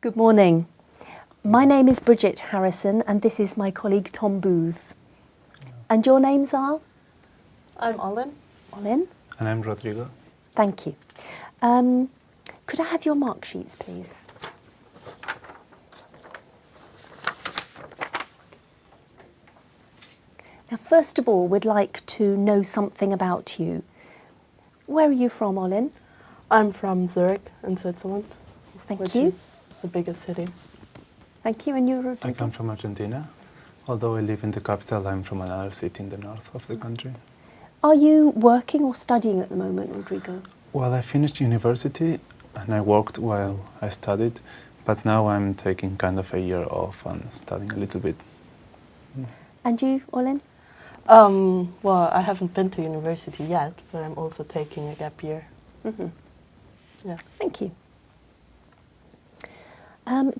Good morning. My name is Bridget Harrison and this is my colleague Tom Booth. And your names are? I'm Olin. Olin? And I'm Rodrigo. Thank you. Could I have your mark sheets, please? Now, first of all, we'd like to know something about you. Where are you from, Olin? I'm from Zurich in Switzerland, Thank you. which is the biggest city. Thank you. And you, I Rodrigo? come from Argentina. Although I live in the capital, I'm from another city in the north of the country. Are you working or studying at the moment, Rodrigo? Well, I finished university and I worked while I studied, but now I'm taking kind of a year off and studying a little bit. And you, Olin? Well, I haven't been to university yet, but I'm also taking a gap year. Yeah. Thank you.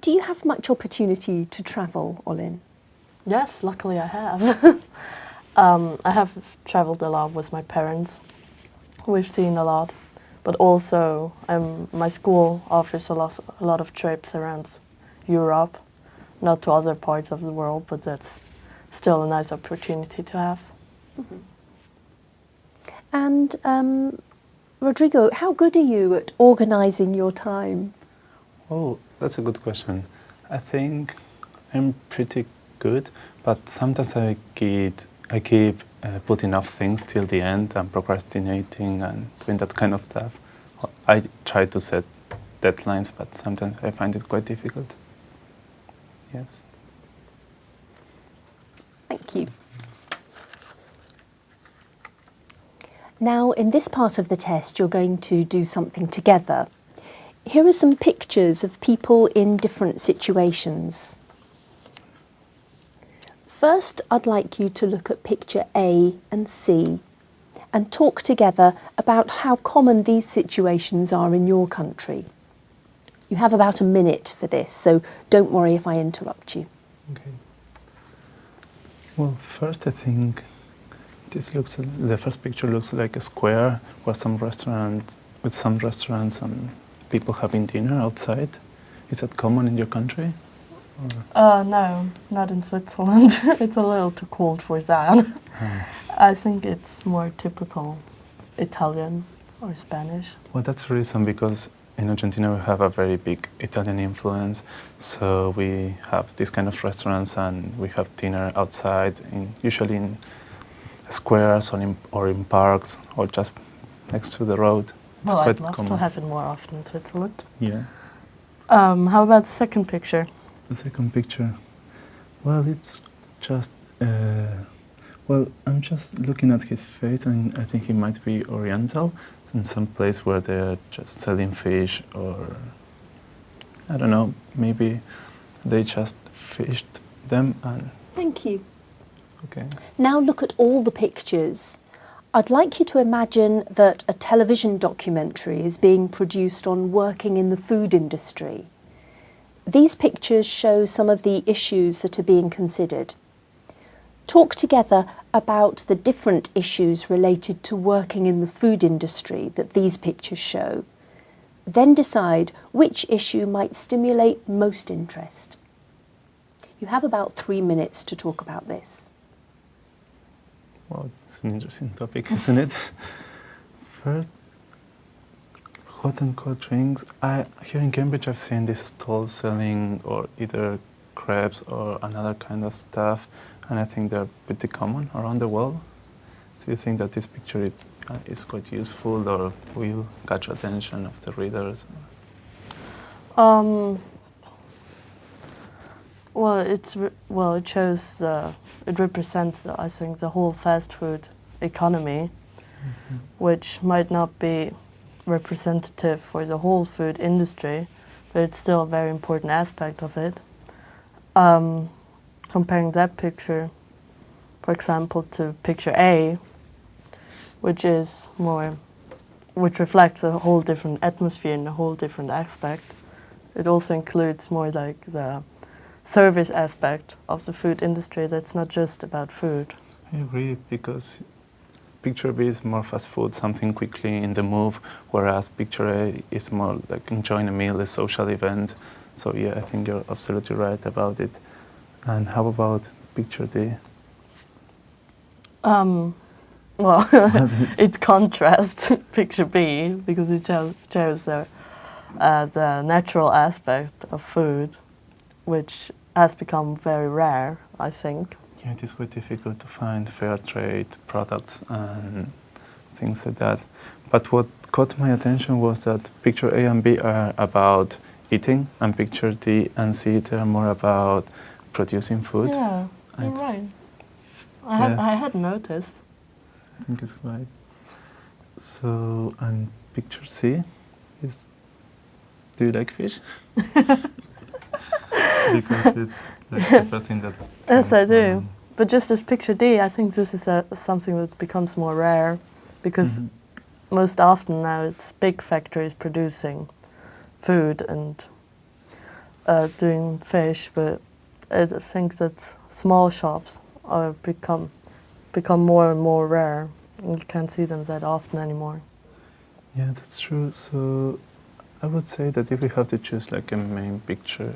Do you have much opportunity to travel, Olin? Yes, luckily I have. I have traveled a lot with my parents. We've seen a lot, but also my school offers a lot of trips around Europe, not to other parts of the world, but that's still a nice opportunity to have. And Rodrigo, how good are you at organising your time? Oh, that's a good question. I think I'm pretty good, but sometimes I keep putting off things till the end and procrastinating and doing that kind of stuff. I try to set deadlines, but sometimes I find it quite difficult. Yes. Thank you. Now, in this part of the test, you're going to do something together. Here are some pictures of people in different situations. First, I'd like you to look at picture A and C and talk together about how common these situations are in your country. You have about a minute for this, so don't worry if I interrupt you. Okay. Well, first I think the first picture looks like a square with some restaurants and people having dinner outside. Is that common in your country? No, not in Switzerland. It's a little too cold for that. I think it's more typical Italian or Spanish. Well, that's the reason, because in Argentina we have a very big Italian influence, so we have these kind of restaurants and we have dinner outside, usually in squares or in parks or just next to the road. It's Well, quite I'd love common. to have it more often in Switzerland. Yeah. How about the second picture? The second picture, well, it's just, well, I'm just looking at his face and I think he might be Oriental. It's in some place where they're just selling fish, or, I don't know, maybe they just fished them and... Thank you. Okay. Now look at all the pictures. I'd like you to imagine that a television documentary is being produced on working in the food industry. These pictures show some of the issues that are being considered. Talk together about the different issues related to working in the food industry that these pictures show. Then decide which issue might stimulate most interest. You have about 3 minutes to talk about this. Well, it's an interesting topic, isn't it? First, hot and cold drinks. Here in Cambridge I've seen this stall selling or either crepes or another kind of stuff, and I think they're pretty common around the world. Do you think that this picture is quite useful or will catch attention of the readers? Well, it shows, it represents, I think, the whole fast food economy, which might not be representative for the whole food industry, but it's still a very important aspect of it. Comparing that picture, for example, to picture A, which reflects a whole different atmosphere and a whole different aspect. It also includes more like the service aspect of the food industry that's not just about food. I agree, because picture B is more fast food, something quickly in the move, whereas picture A is more like enjoying a meal, a social event, So yeah, I think you're absolutely right about it. And how about picture D? Well, it contrasts picture B because it shows the natural aspect of food, which has become very rare, I think. Yeah, it is quite difficult to find fair trade products and things like that. But what caught my attention was that picture A and B are about eating, and picture D and C are more about producing food. Yeah, you're right. Yeah. I had noticed. I think it's right. So, and picture C is, do you like fish? Because it's like the first thing that... Yes, I do. But just as picture D, I think this is something that becomes more rare because most often now it's big factories producing food and doing fish, but I think that small shops are become more and more rare. You can't see them that often anymore. Yeah, that's true. So I would say that if we have to choose like a main picture,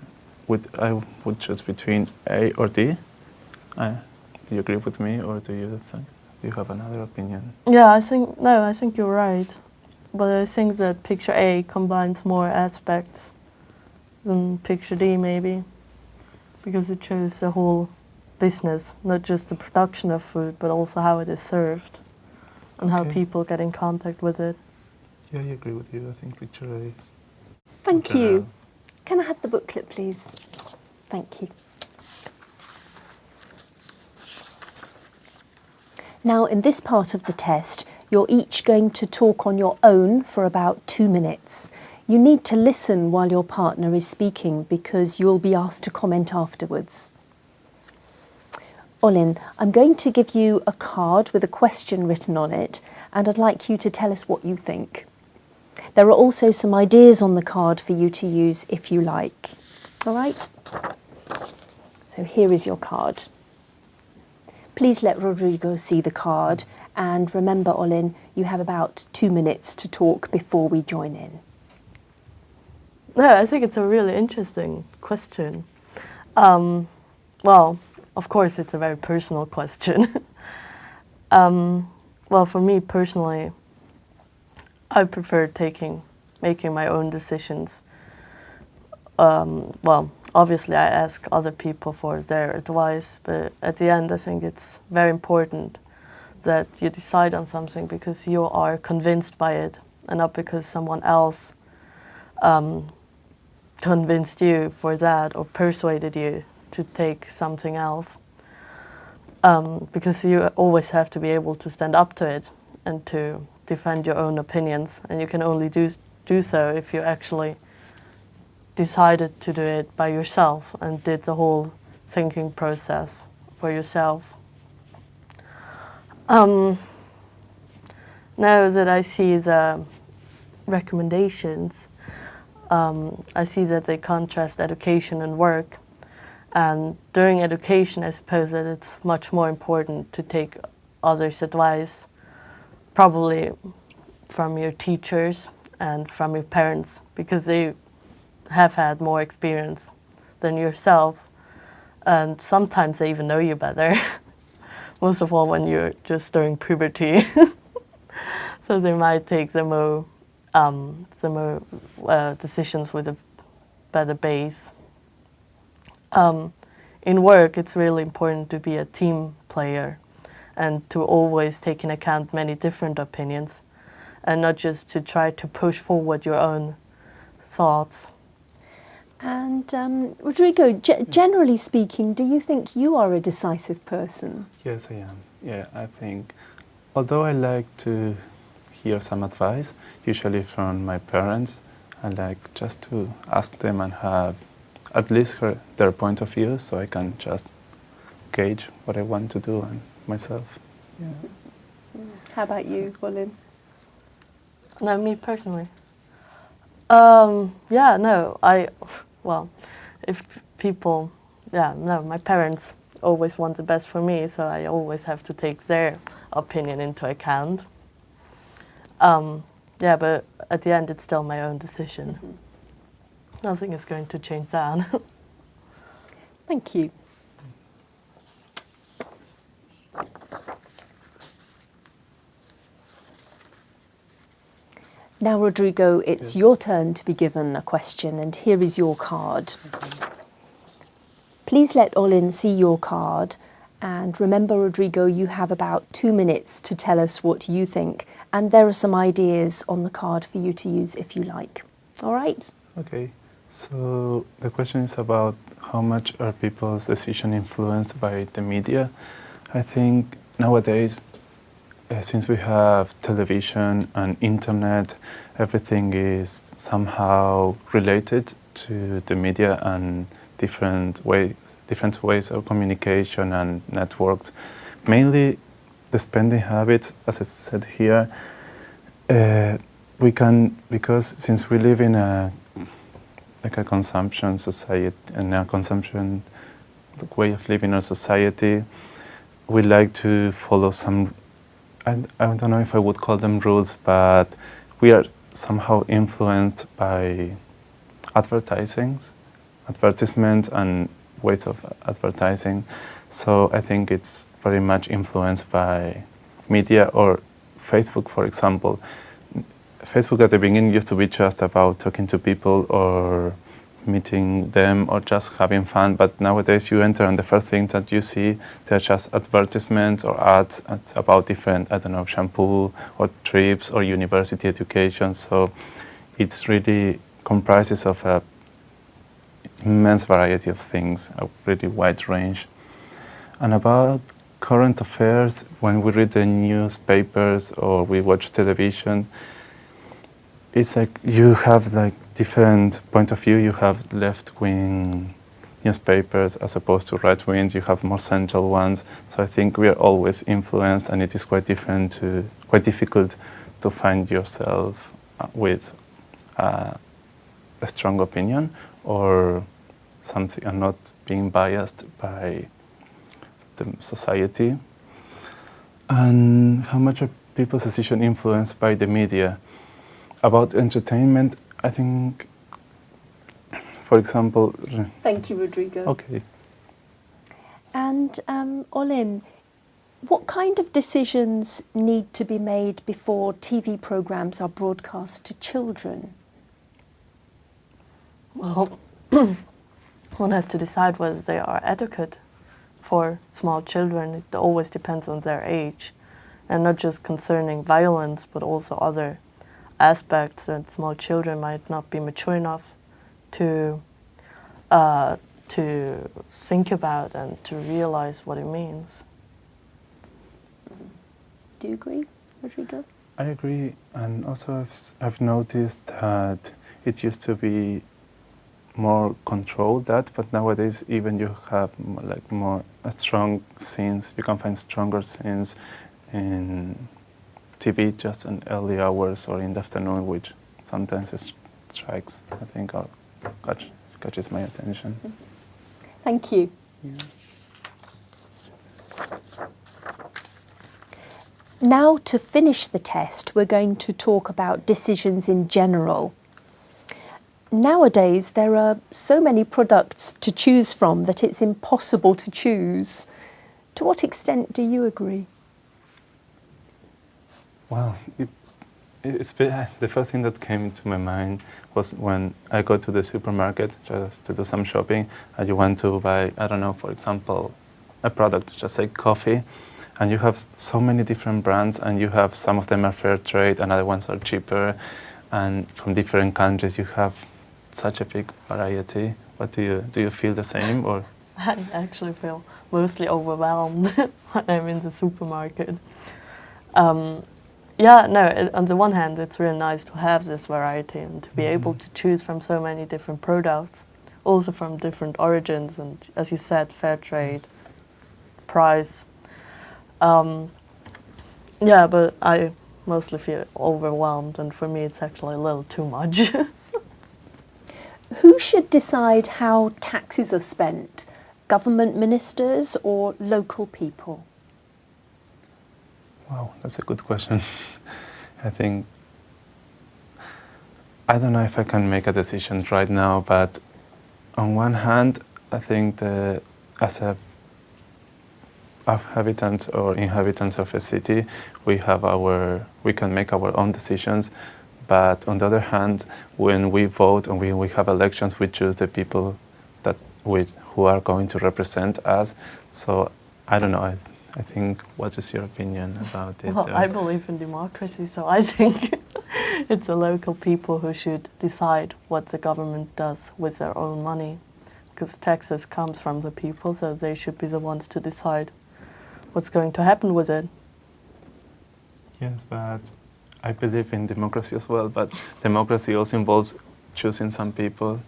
I would choose between A or D. Do you agree with me, or do you have another opinion? Yeah, I think you're right. But I think that picture A combines more aspects than picture D maybe, because it shows the whole business, not just the production of food, but also how it is served and how people get in contact with it. Yeah, I agree with you. I think picture A is... Thank you. Can I have the booklet, please? Thank you. Now, in this part of the test, you're each going to talk on your own for about 2 minutes. You need to listen while your partner is speaking because you'll be asked to comment afterwards. Olin, I'm going to give you a card with a question written on it, and I'd like you to tell us what you think. There are also some ideas on the card for you to use if you like. All right? So here is your card. Please let Rodrigo see the card, and remember, Olin, you have about 2 minutes to talk before we join in. No, I think it's a really interesting question. Well, of course, it's a very personal question. Well, for me personally, I prefer making my own decisions. Well, obviously I ask other people for their advice, but at the end I think it's very important that you decide on something because you are convinced by it and not because someone else convinced you for that or persuaded you to take something else. Because you always have to be able to stand up to it and to defend your own opinions, and you can only do so if you actually decided to do it by yourself and did the whole thinking process for yourself. Now that I see the recommendations, I see that they contrast education and work. And during education, I suppose that it's much more important to take others' advice, probably from your teachers and from your parents, because they have had more experience than yourself. And sometimes they even know you better, most of all when you're just during puberty. So they might take the more decisions with a better base. In work, it's really important to be a team player and to always take into account many different opinions and not just to try to push forward your own thoughts. And Rodrigo, generally speaking, do you think you are a decisive person? Yes, I am. Yeah, I think, although I like to hear some advice, usually from my parents, I like just to ask them and have at least their point of view so I can just gauge what I want to do and myself. Yeah. How about you, Olin? No, me personally. Well, if people, my parents always want the best for me, so I always have to take their opinion into account. But at the end, it's still my own decision. Nothing is going to change that. Thank you. Now, Rodrigo, it's your turn to be given a question, and here is your card. Please let Olin see your card, and remember, Rodrigo, you have about 2 minutes to tell us what you think, and there are some ideas on the card for you to use if you like. All right? Okay, so the question is about how much are people's decisions influenced by the media. I think nowadays, since we have television and internet, everything is somehow related to the media and different ways of communication and networks. Mainly the spending habits, as I said here, because since we live in a consumption society, and a consumption way of living our society, we like to follow some, I don't know if I would call them rules, but we are somehow influenced by advertisement and ways of advertising. So I think it's very much influenced by media or Facebook, for example. Facebook at the beginning used to be just about talking to people or meeting them or just having fun, but nowadays you enter and the first thing that you see, they're just advertisements or ads about different, I don't know, shampoo or trips or university education. So it's really comprises of a immense variety of things, a really wide range. And about current affairs, when we read the newspapers or we watch television, it's like you have like different point of view. You have left-wing newspapers as opposed to right-wing. You have more central ones. So I think we are always influenced, and it is quite difficult to find yourself with a strong opinion or something, and not being biased by the society. And how much are people's decisions influenced by the media? About entertainment, I think, for example... Thank you, Rodrigo. Okay. And Olin, what kind of decisions need to be made before TV programmes are broadcast to children? Well, one has to decide whether they are adequate for small children. It always depends on their age, and not just concerning violence, but also other aspects that small children might not be mature enough to think about and to realize what it means. Do you agree, Rodrigo? I agree, and also I've noticed that it used to be more controlled but nowadays even you have more strong scenes. You can find stronger scenes in TV just in early hours or in the afternoon, which sometimes it strikes, I think, or catches my attention. Thank you. Yeah. Now, to finish the test, we're going to talk about decisions in general. Nowadays, there are so many products to choose from that it's impossible to choose. To what extent do you agree? Well, the first thing that came to my mind was when I go to the supermarket just to do some shopping, and you want to buy, I don't know, for example, a product, just like coffee, and you have so many different brands, and you have some of them are fair trade, and other ones are cheaper, and from different countries you have such a big variety. What do you feel the same, or? I actually feel mostly overwhelmed when I'm in the supermarket. Yeah, no, on the one hand, it's really nice to have this variety and to be able to choose from so many different products, also from different origins, and as you said, fair trade, price. Yeah, but I mostly feel overwhelmed, and for me it's actually a little too much. Who should decide how taxes are spent? Government ministers or local people? Wow, that's a good question. I think I don't know if I can make a decision right now, but on one hand, I think as a inhabitants of a city, we can make our own decisions. But on the other hand, when we vote and we have elections, we choose the people who are going to represent us. So I don't know. I think, what is your opinion about it? Well, I believe in democracy, so I think it's the local people who should decide what the government does with their own money, because taxes comes from the people, so they should be the ones to decide what's going to happen with it. Yes, but I believe in democracy as well, but democracy also involves choosing some people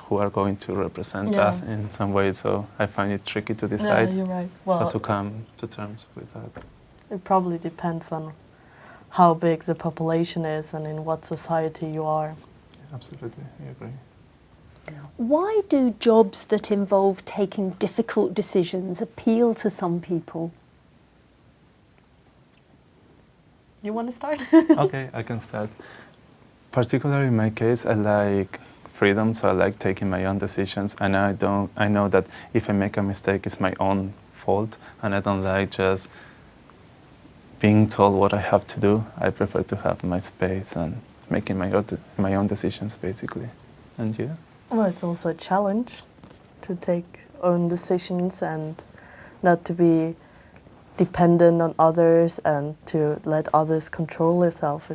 who are going to represent us in some way, so I find it tricky to decide Yeah, you're right. how Well, to come to terms with that. it probably depends on how big the population is and in what society you are. Absolutely, I agree. Why do jobs that involve taking difficult decisions appeal to some people? You want to start? Okay, I can start. Particularly in my case, I like freedom, so I like taking my own decisions, and I know that if I make a mistake, it's my own fault, and I don't like just being told what I have to do. I prefer to have my space and making my own decisions, basically. And you? Well, it's also a challenge to take own decisions and not to be dependent on others and to let others control yourself.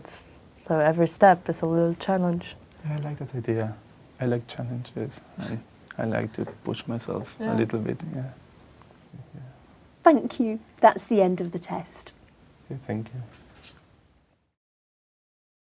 So every step is a little challenge. Yeah, I like that idea. I like challenges, and I like to push myself a little bit. Yeah. Thank you. That's the end of the test. Thank you.